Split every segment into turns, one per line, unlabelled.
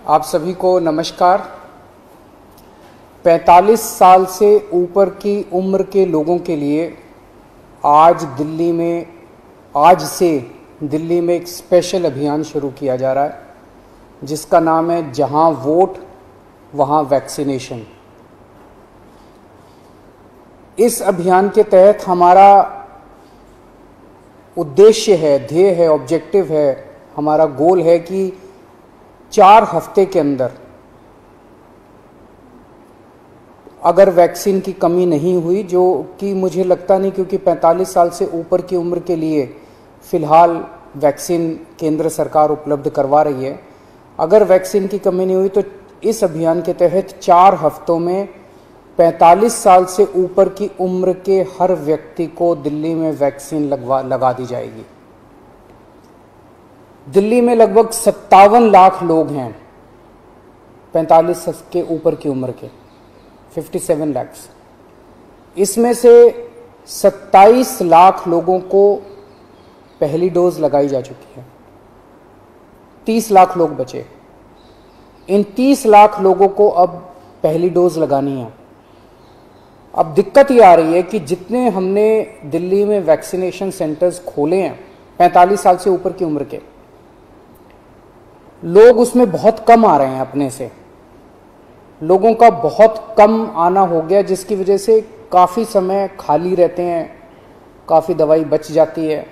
आप सभी को नमस्कार। 45 साल से ऊपर की उम्र के लोगों के लिए आज से दिल्ली में एक स्पेशल अभियान शुरू किया जा रहा है, जिसका नाम है जहां वोट वहां वैक्सीनेशन। इस अभियान के तहत हमारा उद्देश्य है, ध्येय है, ऑब्जेक्टिव है, हमारा गोल है कि 4 हफ्ते के अंदर अगर वैक्सीन की कमी नहीं हुई, जो कि मुझे लगता नहीं, क्योंकि 45 साल से ऊपर की उम्र के लिए फिलहाल वैक्सीन केंद्र सरकार उपलब्ध करवा रही है। अगर वैक्सीन की कमी नहीं हुई तो इस अभियान के तहत 4 हफ्तों में 45 साल से ऊपर की उम्र के हर व्यक्ति को दिल्ली में वैक्सीन लगा दी जाएगी। दिल्ली में लगभग 57 लाख लोग हैं 45 के ऊपर की उम्र के, 57 लाख। इसमें से 27 लाख लोगों को पहली डोज लगाई जा चुकी है, 30 लाख लोग बचे। इन 30 लाख लोगों को अब पहली डोज लगानी है। अब दिक्कत ये आ रही है कि जितने हमने दिल्ली में वैक्सीनेशन सेंटर्स खोले हैं 45 साल से ऊपर की उम्र के लोग, उसमें बहुत कम आ रहे हैं। अपने से लोगों का बहुत कम आना हो गया, जिसकी वजह से काफ़ी समय खाली रहते हैं, काफ़ी दवाई बच जाती है।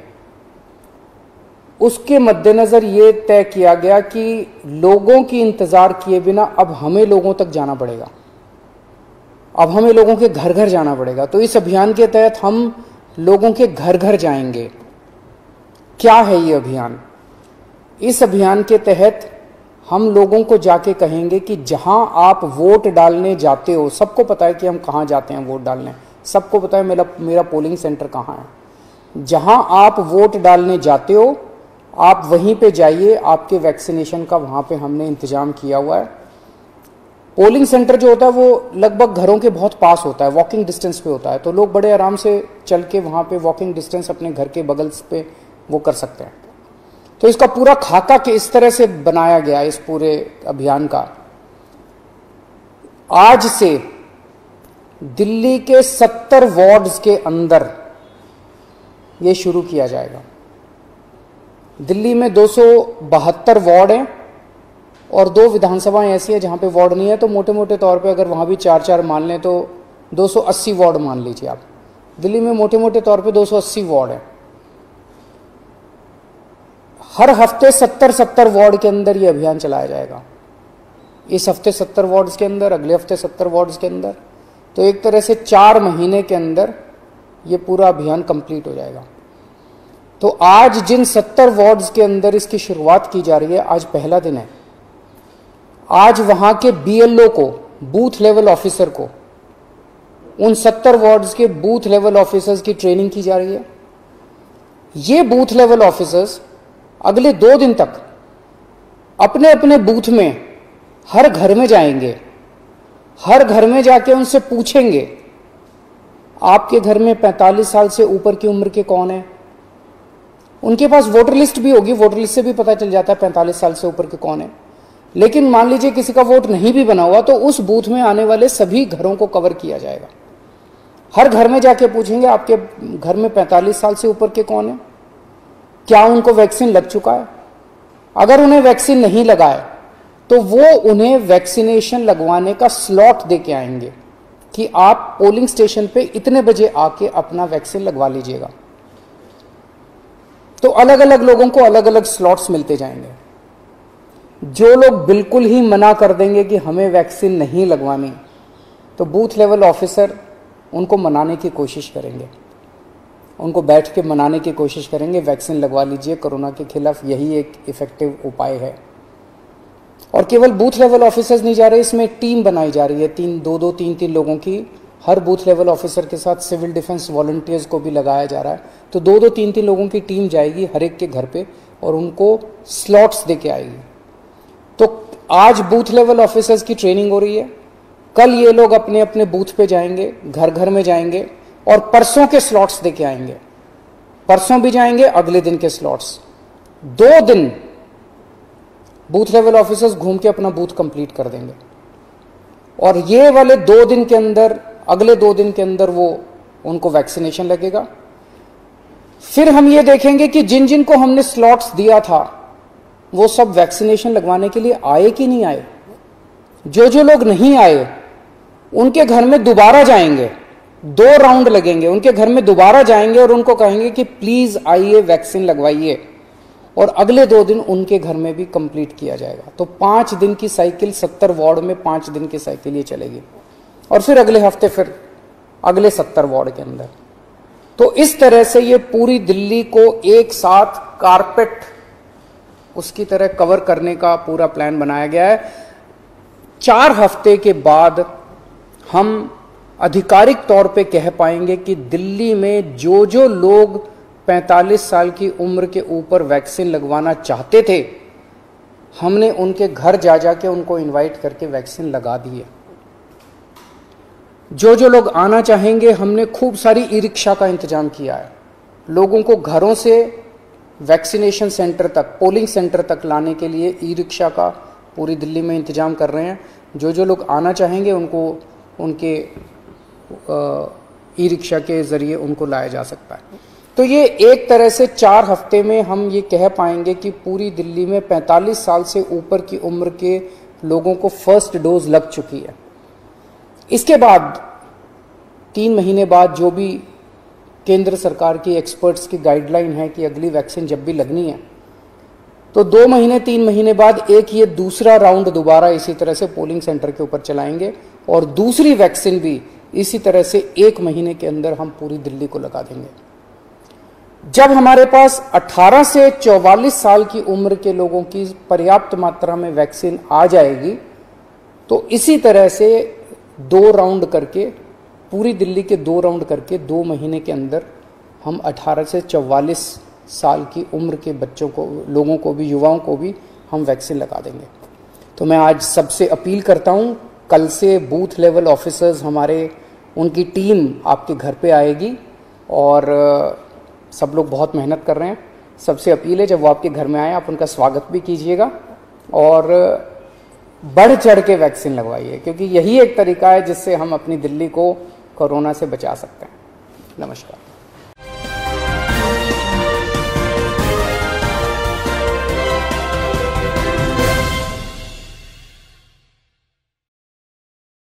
उसके मद्देनज़र ये तय किया गया कि लोगों की इंतज़ार किए बिना अब हमें लोगों तक जाना पड़ेगा, अब हमें लोगों के घर घर जाना पड़ेगा। तो इस अभियान के तहत हम लोगों के घर घर जाएंगे। क्या है ये अभियान? इस अभियान के तहत हम लोगों को जाके कहेंगे कि जहां आप वोट डालने जाते हो, सबको पता है कि हम कहां जाते हैं वोट डालने, सबको पता है मेरा पोलिंग सेंटर कहां है। जहां आप वोट डालने जाते हो आप वहीं पे जाइए, आपके वैक्सीनेशन का वहां पे हमने इंतजाम किया हुआ है। पोलिंग सेंटर जो होता है वो लगभग घरों के बहुत पास होता है, वॉकिंग डिस्टेंस पे होता है, तो लोग बड़े आराम से चल के वहां पे वॉकिंग डिस्टेंस अपने घर के बगल पे वो कर सकते हैं। तो इसका पूरा खाका के इस तरह से बनाया गया इस पूरे अभियान का। आज से दिल्ली के 70 वार्ड्स के अंदर ये शुरू किया जाएगा। दिल्ली में 272 वार्ड हैं और 2 विधानसभाएं ऐसी हैं जहां पे वार्ड नहीं है, तो मोटे मोटे तौर पे अगर वहां भी 4-4 मान लें तो 280 वार्ड मान लीजिए आप। दिल्ली में मोटे मोटे तौर पे 280 वार्ड है। हर हफ्ते 70 वार्ड के अंदर ये अभियान चलाया जाएगा। इस हफ्ते 70 वार्ड्स के अंदर, अगले हफ्ते 70 वार्ड्स के अंदर, तो एक तरह से 4 महीने के अंदर ये पूरा अभियान कंप्लीट हो जाएगा। तो आज जिन 70 वार्ड्स के अंदर इसकी शुरुआत की जा रही है, आज पहला दिन है। आज वहां के BLO को, बूथ लेवल ऑफिसर को, उन 70 वार्ड्स के बूथ लेवल ऑफिसर्स की ट्रेनिंग की जा रही है। ये बूथ लेवल ऑफिसर्स अगले 2 दिन तक अपने अपने बूथ में हर घर में जाएंगे। हर घर में जाके उनसे पूछेंगे आपके घर में 45 साल से ऊपर की उम्र के कौन है। उनके पास वोटर लिस्ट भी होगी, वोटर लिस्ट से भी पता चल जाता है 45 साल से ऊपर के कौन है। लेकिन मान लीजिए किसी का वोट नहीं भी बना हुआ, तो उस बूथ में आने वाले सभी घरों को कवर किया जाएगा। हर घर में जाके पूछेंगे आपके घर में 45 साल से ऊपर के कौन है, क्या उनको वैक्सीन लग चुका है। अगर उन्हें वैक्सीन नहीं लगा है तो वो उन्हें वैक्सीनेशन लगवाने का स्लॉट दे के आएंगे कि आप पोलिंग स्टेशन पे इतने बजे आके अपना वैक्सीन लगवा लीजिएगा। तो अलग अलग लोगों को अलग अलग स्लॉट्स मिलते जाएंगे। जो लोग बिल्कुल ही मना कर देंगे कि हमें वैक्सीन नहीं लगवानी, तो बूथ लेवल ऑफिसर उनको मनाने की कोशिश करेंगे, उनको बैठ के मनाने की कोशिश करेंगे, वैक्सीन लगवा लीजिए, कोरोना के खिलाफ यही एक इफेक्टिव उपाय है। और केवल बूथ लेवल ऑफिसर्स नहीं जा रहे, इसमें टीम बनाई जा रही है 3 लोगों की। हर बूथ लेवल ऑफिसर के साथ सिविल डिफेंस वॉलंटियर्स को भी लगाया जा रहा है। तो 2-3 लोगों की टीम जाएगी हर एक के घर पे और उनको स्लॉट्स दे के आएगी। तो आज बूथ लेवल ऑफिसर्स की ट्रेनिंग हो रही है, कल ये लोग अपने अपने बूथ पे जाएंगे, घर घर में जाएंगे और परसों के स्लॉट्स देके आएंगे। परसों भी जाएंगे, अगले दिन के स्लॉट्स। 2 दिन बूथ लेवल ऑफिसर्स घूम के अपना बूथ कंप्लीट कर देंगे और ये वाले 2 दिन के अंदर, अगले 2 दिन के अंदर वो उनको वैक्सीनेशन लगेगा। फिर हम ये देखेंगे कि जिन जिन को हमने स्लॉट्स दिया था वो सब वैक्सीनेशन लगवाने के लिए आए कि नहीं आए। जो जो लोग नहीं आए उनके घर में दोबारा जाएंगे, 2 राउंड लगेंगे, उनके घर में दोबारा जाएंगे और उनको कहेंगे कि प्लीज आइए वैक्सीन लगवाइए, और अगले 2 दिन उनके घर में भी कंप्लीट किया जाएगा। तो 5 दिन की साइकिल 70 वार्ड में 5 दिन की साइकिल ये चलेगी और फिर अगले हफ्ते फिर अगले 70 वार्ड के अंदर। तो इस तरह से ये पूरी दिल्ली को एक साथ कारपेट उसकी तरह कवर करने का पूरा प्लान बनाया गया है। 4 हफ्ते के बाद हम आधिकारिक तौर पे कह पाएंगे कि दिल्ली में जो जो लोग 45 साल की उम्र के ऊपर वैक्सीन लगवाना चाहते थे, हमने उनके घर जा जाके उनको इनवाइट करके वैक्सीन लगा दी है। जो जो लोग आना चाहेंगे, हमने खूब सारी ई रिक्शा का इंतजाम किया है। लोगों को घरों से वैक्सीनेशन सेंटर तक, पोलिंग सेंटर तक लाने के लिए ई रिक्शा का पूरी दिल्ली में इंतजाम कर रहे हैं। जो जो लोग आना चाहेंगे उनको उनके ई रिक्शा के जरिए उनको लाया जा सकता है। तो ये एक तरह से 4 हफ्ते में हम ये कह पाएंगे कि पूरी दिल्ली में 45 साल से ऊपर की उम्र के लोगों को फर्स्ट डोज लग चुकी है। इसके बाद 3 महीने बाद जो भी केंद्र सरकार की एक्सपर्ट्स की गाइडलाइन है कि अगली वैक्सीन जब भी लगनी है, तो 2 महीने 3 महीने बाद एक ये दूसरा राउंड दोबारा इसी तरह से पोलिंग सेंटर के ऊपर चलाएंगे और दूसरी वैक्सीन भी इसी तरह से 1 महीने के अंदर हम पूरी दिल्ली को लगा देंगे। जब हमारे पास 18 से 44 साल की उम्र के लोगों की पर्याप्त मात्रा में वैक्सीन आ जाएगी, तो इसी तरह से 2 राउंड करके, पूरी दिल्ली के 2 राउंड करके 2 महीने के अंदर हम 18 से 44 साल की उम्र के बच्चों को, लोगों को भी, युवाओं को भी हम वैक्सीन लगा देंगे। तो मैं आज सबसे अपील करता हूं, कल से बूथ लेवल ऑफिसर्स हमारे, उनकी टीम आपके घर पे आएगी और सब लोग बहुत मेहनत कर रहे हैं। सबसे अपील है जब वो आपके घर में आए आप उनका स्वागत भी कीजिएगा और बढ़ चढ़ के वैक्सीन लगवाइए, क्योंकि यही एक तरीका है जिससे हम अपनी दिल्ली को कोरोना से बचा सकते हैं। नमस्कार।